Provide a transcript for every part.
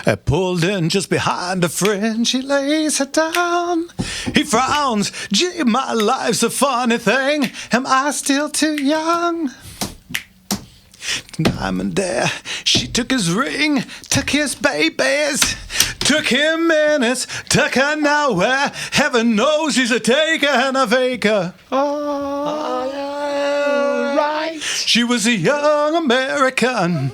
I pulled in just behind a friend. She lays her down. He frowns. Gee, my life's a funny thing. Am I still too young? Time and there, she took his ring, took his babies, took him minutes, took her nowhere. Heaven knows she's a taker and a faker. Oh, right. She was a young American.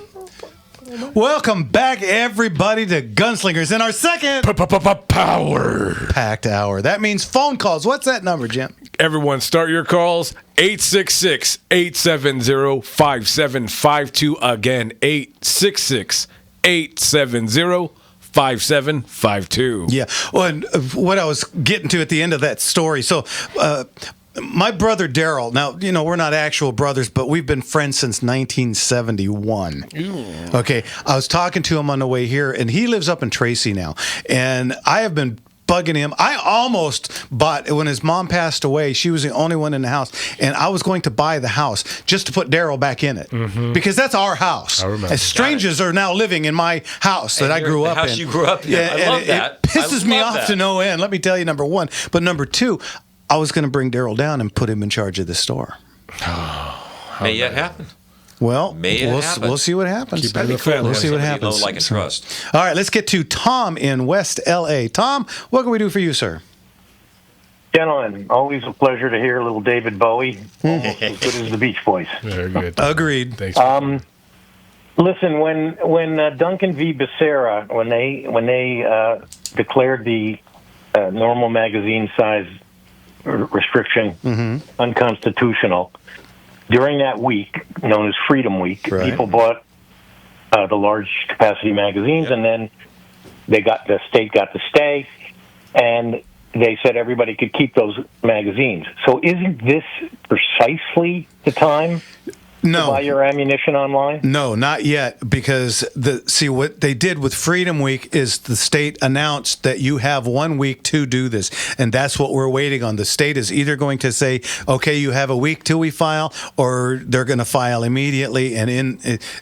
Welcome back, everybody, to Gunslingers in our second power-packed hour. That means phone calls. What's that number, Jim? Everyone, start your calls. 866-870-5752. Again, 866-870-5752. Yeah. Well, and what I was getting to at the end of that story. So, my brother Daryl, now, you know, we're not actual brothers, but we've been friends since 1971. Ooh. Okay. I was talking to him on the way here, and he lives up in Tracy now. And I have been bugging him. I almost bought, when his mom passed away, she was the only one in the house, and I was going to buy the house just to put Daryl back in it. Mm-hmm. Because that's our house. I remember. And strangers are now living in my house that I grew up in. The house you grew up in. Yeah, I love that. It pisses me off to no end. Let me tell you, number one. But number two, I was going to bring Daryl down and put him in charge of the store. May yet happen. Well, we'll see what happens. We'll see what happens. Like and trust. All right, let's get to Tom in West L.A. Tom, what can we do for you, sir? Gentlemen, always a pleasure to hear little David Bowie, almost as good as the Beach Boys. Very good. Agreed. Thanks. Listen, when Duncan v. Becerra, when they declared the normal magazine size restriction unconstitutional, during that week, known as Freedom Week, right, people bought the large capacity magazines, and then the state got to stay, and they said everybody could keep those magazines. So isn't this precisely the time to buy your ammunition online? No, not yet, because what they did with Freedom Week is the state announced that you have 1 week to do this, and that's what we're waiting on. The state is either going to say, okay, you have a week till we file, or they're going to file immediately,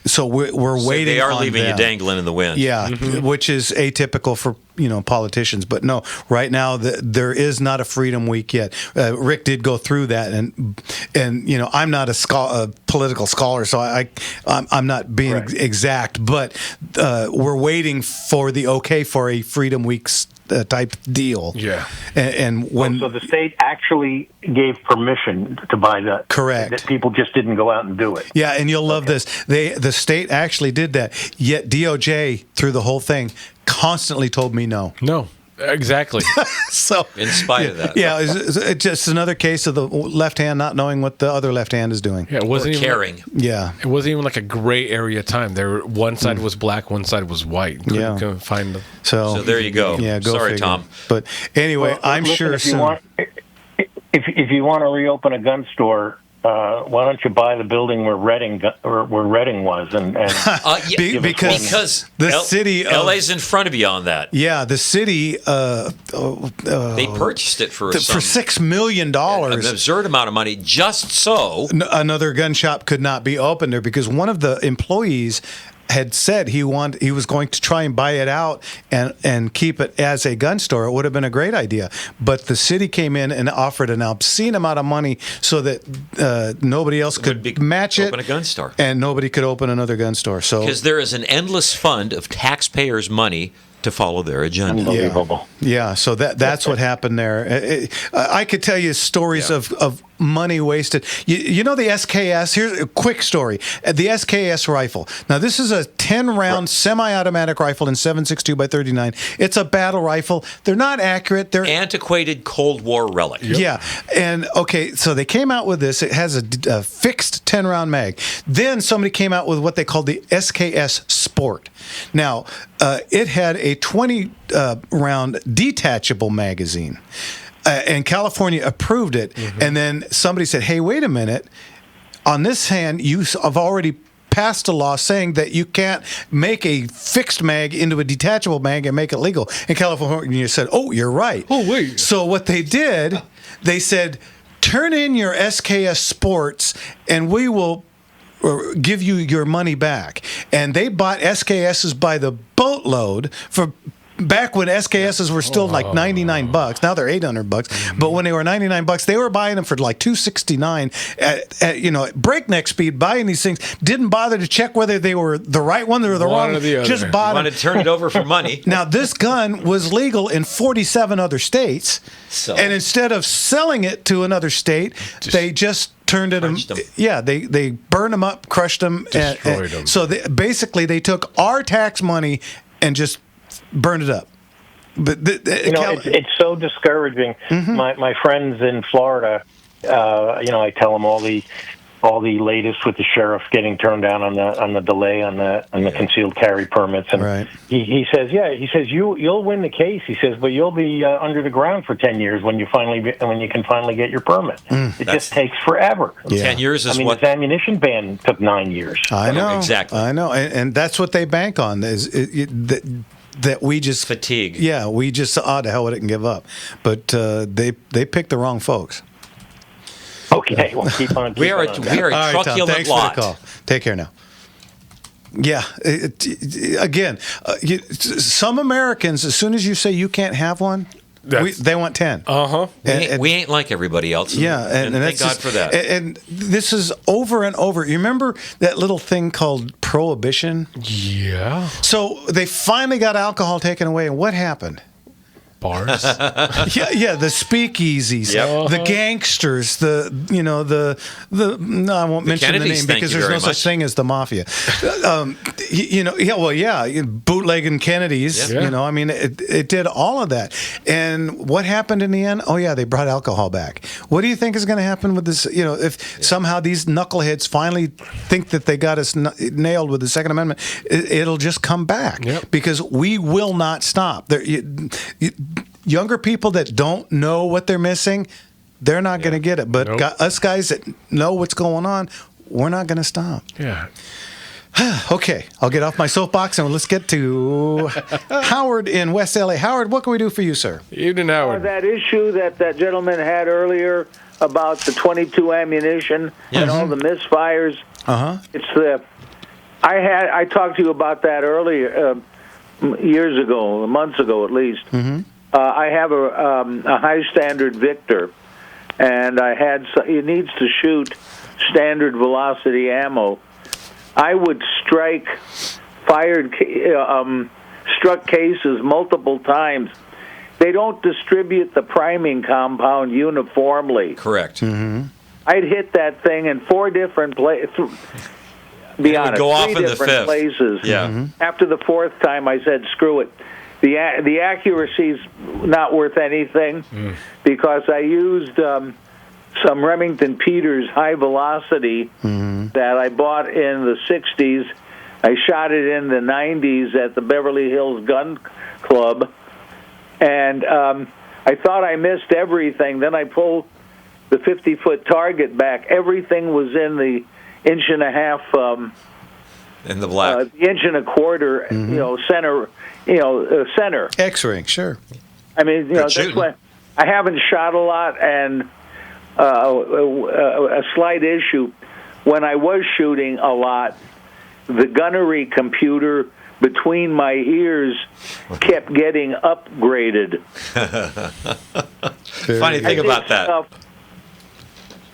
so we're waiting. They are on leaving them. you dangling in the wind. Yeah, which is atypical for politicians. But no, right now there is not a Freedom Week yet. Rick did go through that, and I'm not a political scholar, so I'm not being exact, but we're waiting for the okay for a Freedom Week type deal. Yeah. And when so the state actually gave permission to buy that. Correct. That people just didn't go out and do it. Yeah, and you'll love this. The state actually did that. Yet DOJ through the whole thing constantly told me no. No. Exactly. So in spite of that. Yeah, it's just another case of the left hand not knowing what the other left hand is doing. Yeah, it wasn't even caring. It wasn't even like a gray area time. One side was black, one side was white. Couldn't find them. So there you go. Yeah, Sorry, figure. Tom. But anyway, I'm sure if you want to reopen a gun store, why don't you buy the building where Reading was, and because the city of LA's in front of you on that. Yeah, the city they purchased it for $6 million, an absurd amount of money, just so another gun shop could not be opened there, because one of the employees had said he was going to try and buy it out and keep it as a gun store. It would have been a great idea, but the city came in and offered an obscene amount of money so that nobody else could match it. Open a gun store, and nobody could open another gun store. So because there is an endless fund of taxpayers' money to follow their agenda. Unbelievable. Yeah, so that's what happened there. I could tell you stories of money wasted. You know the SKS? Here's a quick story. The SKS rifle. Now, this is a 10-round semi-automatic rifle in 7.62 by 39. It's a battle rifle. They're not accurate. They're antiquated Cold War relic. Yep. Yeah. And, okay, so they came out with this. It has a fixed 10-round mag. Then somebody came out with what they called the SKS Sport. Now, it had a 20-round detachable magazine. And California approved it, and then somebody said, hey, wait a minute. On this hand, you have already passed a law saying that you can't make a fixed mag into a detachable mag and make it legal. And California said, oh, you're right. Oh, wait. So what they did, they said, turn in your SKS Sports, and we will give you your money back. And they bought SKSs by the boatload for back when SKSs were still like $99. Now they're $800. But when they were $99, they were buying them for like $269 at breakneck speed, buying these things. Didn't bother to check whether they were the right one or the wrong. Or the other. Just bought them. Wanted to turn it over for money. Now, this gun was legal in 47 other states. So. And instead of selling it to another state, they just turned it. Yeah, they burned them up, crushed them, destroyed them. So basically, they took our tax money and just burned it up. But it's so discouraging. Mm-hmm. My friends in Florida, I tell them all the latest with the sheriff getting turned down on the delay on the concealed carry permits, and right. he says you'll win the case. He says, but you'll be under the ground for 10 years when you can finally get your permit. It just takes forever. Yeah. 10 years is this ammunition ban took 9 years. I know exactly. I know, and that's what they bank on that we just fatigue. Yeah, we just to hell with it and give up. But they picked the wrong folks. Okay, well, keep on. We are a All right, Tom, truculent thanks lot. for the call. Take care now. Yeah, again, some Americans, as soon as you say you can't have one, they want 10. Uh-huh. We ain't like everybody else. Yeah, and thank God for that. And this is over and over. You remember that little thing called prohibition? Yeah. So they finally got alcohol taken away, and what happened? Bars. Yeah, the speakeasies, Yep. the gangsters, I won't mention the Kennedys, name thank because you there's very no much. such thing as the mafia. Bootlegging Kennedys. Yeah. It did all of that. And what happened in the end? Oh yeah, they brought alcohol back. What do you think is going to happen with this? If somehow these knuckleheads finally think that they got us nailed with the Second Amendment, it'll just come back because we will not stop. Younger people that don't know what they're missing, they're not going to get it. But us guys that know what's going on, we're not going to stop. Yeah. Okay, I'll get off my soapbox and let's get to Howard in West LA. Howard, what can we do for you, sir? Evening, Howard. That issue that gentleman had earlier about the .22 ammunition and all the misfires. It's I talked to you about that earlier, years ago, months ago at least. I have a high standard Victor, and it needs to shoot standard velocity ammo. I would struck cases multiple times. They don't distribute the priming compound uniformly. Correct. I'd hit that thing in 4 different places. Be honest, go off 3 in the different 5th. places. Yeah. After the 4th time, I said, "Screw it." The accuracy's not worth anything because I used some Remington Peters high velocity that I bought in the 60s. I shot it in the 90s at the Beverly Hills Gun Club, and I thought I missed everything. Then I pulled the 50-foot target back. Everything was in the 1.5 in the black, the 1.25 center. Center. X-ring, sure. I mean, that's why I haven't shot a lot, and a slight issue. When I was shooting a lot, the gunnery computer between my ears kept getting upgraded. Funny thing about that.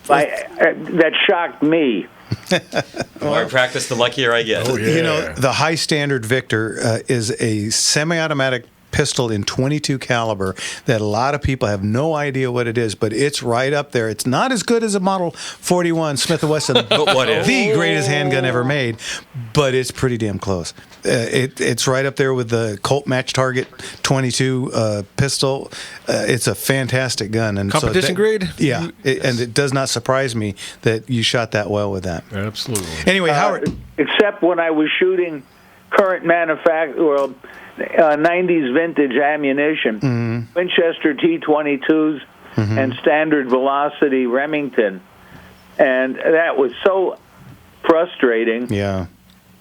That shocked me. The more I practice, the luckier I get. Oh, yeah. The high standard Victor is a semi-automatic pistol in .22 caliber that a lot of people have no idea what it is, but it's right up there. It's not as good as a Model 41 Smith & Wesson, But what is? the greatest handgun ever made, but it's pretty damn close. It's right up there with the Colt Match Target .22 pistol. It's a fantastic gun. And competition grade? Yeah, and it does not surprise me that you shot that well with that. Absolutely. Anyway, Howard. Except when I was shooting current manufacturer, 90s vintage ammunition, Winchester T-22s and standard velocity Remington. And that was so frustrating. Yeah.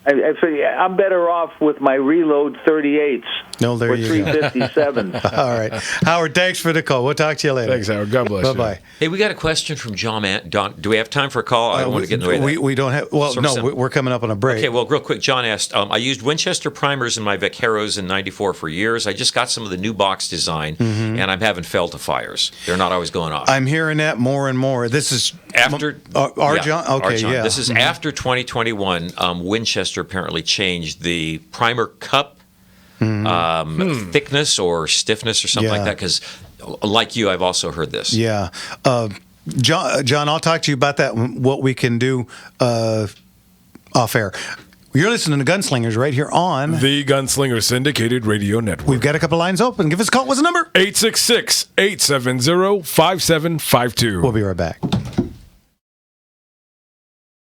I figure I'm better off with my Reload 38s. No, there or you go. 357s. All right. Howard, thanks for the call. We'll talk to you later. Thanks, Howard. God bless you. Bye-bye. Hey, we got a question from John. Don, do we have time for a call? I don't want to get in the way of that. We don't have. Well, Sort of no, simple. we're coming up on a break. Okay, well, real quick, John asked, I used Winchester primers in my Vaqueros in '94 for years. I just got some of the new box design, and I'm having fail-to-fires. They're not always going off. I'm hearing that more and more. This is After our John. Okay, our John. yeah. This is after 2021. Winchester apparently changed the primer cup thickness or stiffness or something like Yeah. that. Because, like you, I've also heard this. Yeah. John, I'll talk to you about that. What we can do off air. You're listening to Gunslingers right here on The Gunslinger Syndicated Radio Network. We've got a couple lines open. Give us a call. What's the number? 866-870-5752. We'll be right back.